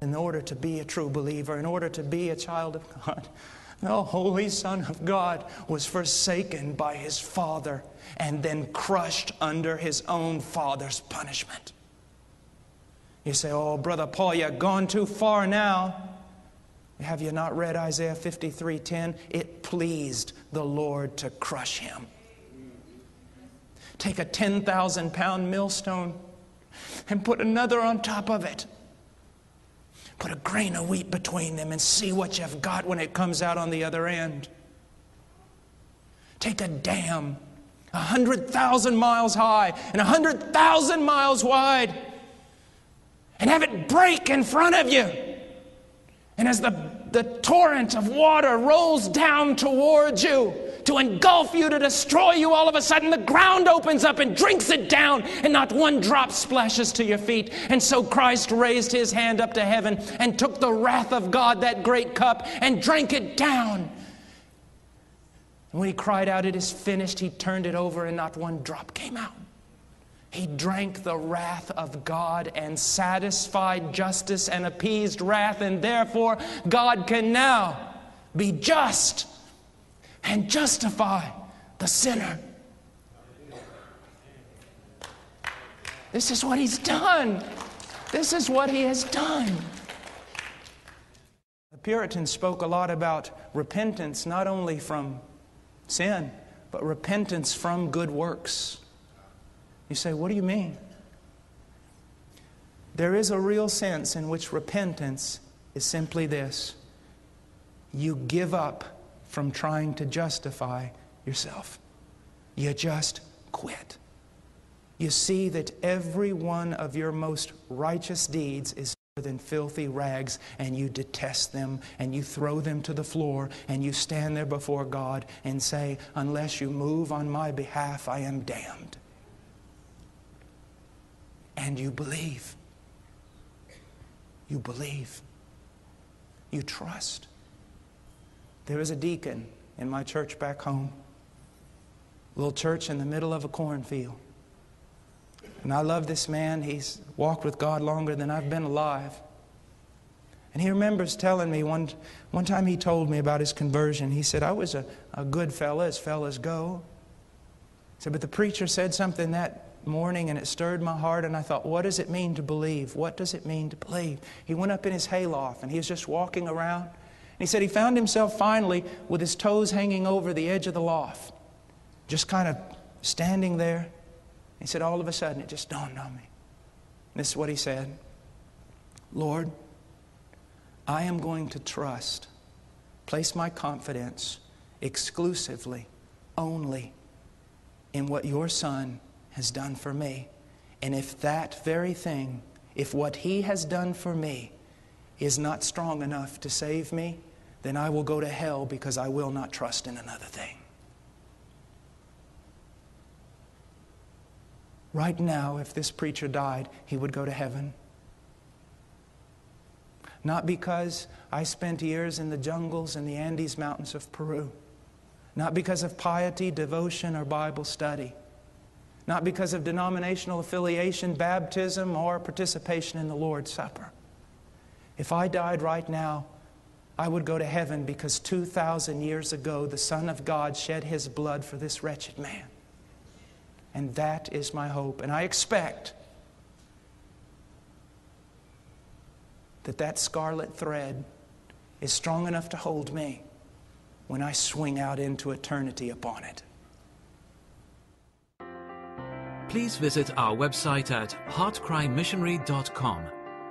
in order to be a true believer, in order to be a child of God. The Holy Son of God was forsaken by His Father and then crushed under His own Father's punishment. You say, oh, Brother Paul, you've gone too far now. Have you not read Isaiah 53:10? It pleased the Lord to crush Him. Take a 10,000-pound millstone and put another on top of it. Put a grain of wheat between them and see what you've got when it comes out on the other end. Take a dam 100,000 miles high and 100,000 miles wide and have it break in front of you. And as the torrent of water rolls down towards you to engulf you, to destroy you, all of a sudden the ground opens up and drinks it down, and not one drop splashes to your feet. And so Christ raised His hand up to heaven and took the wrath of God, that great cup, and drank it down. And when He cried out, "It is finished," He turned it over and not one drop came out. He drank the wrath of God and satisfied justice and appeased wrath, and therefore God can now be just and justify the sinner. This is what He's done. This is what He has done. The Puritans spoke a lot about repentance, not only from sin, but repentance from good works. You say, what do you mean? There is a real sense in which repentance is simply this: you give up from trying to justify yourself. You just quit. You see that every one of your most righteous deeds is better than filthy rags, and you detest them, and you throw them to the floor, and you stand there before God and say, unless you move on my behalf, I am damned. And you believe. You believe. You trust. There was a deacon in my church back home. A little church in the middle of a cornfield. And I love this man. He's walked with God longer than I've been alive. And he remembers telling me one time he told me about his conversion. He said, I was a good fella, as fellas go. He said, but the preacher said something that morning and it stirred my heart, and I thought, what does it mean to believe? What does it mean to believe? He went up in his hayloft and he was just walking around. And he said he found himself finally with his toes hanging over the edge of the loft, just kind of standing there. He said, all of a sudden it just dawned on me. And this is what he said: Lord, I am going to trust, place my confidence exclusively, only in what your Son has done for me. And if that very thing, if what He has done for me is not strong enough to save me, then I will go to hell, because I will not trust in another thing. Right now, if this preacher died, he would go to heaven. Not because I spent years in the jungles and the Andes Mountains of Peru. Not because of piety, devotion, or Bible study. Not because of denominational affiliation, baptism, or participation in the Lord's Supper. If I died right now, I would go to heaven because 2,000 years ago, the Son of God shed His blood for this wretched man. And that is my hope. And I expect that scarlet thread is strong enough to hold me when I swing out into eternity upon it. Please visit our website at heartcrymissionary.com.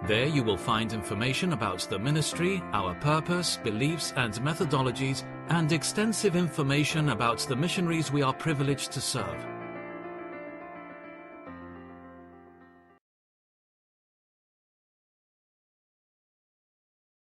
There you will find information about the ministry, our purpose, beliefs and methodologies, and extensive information about the missionaries we are privileged to serve.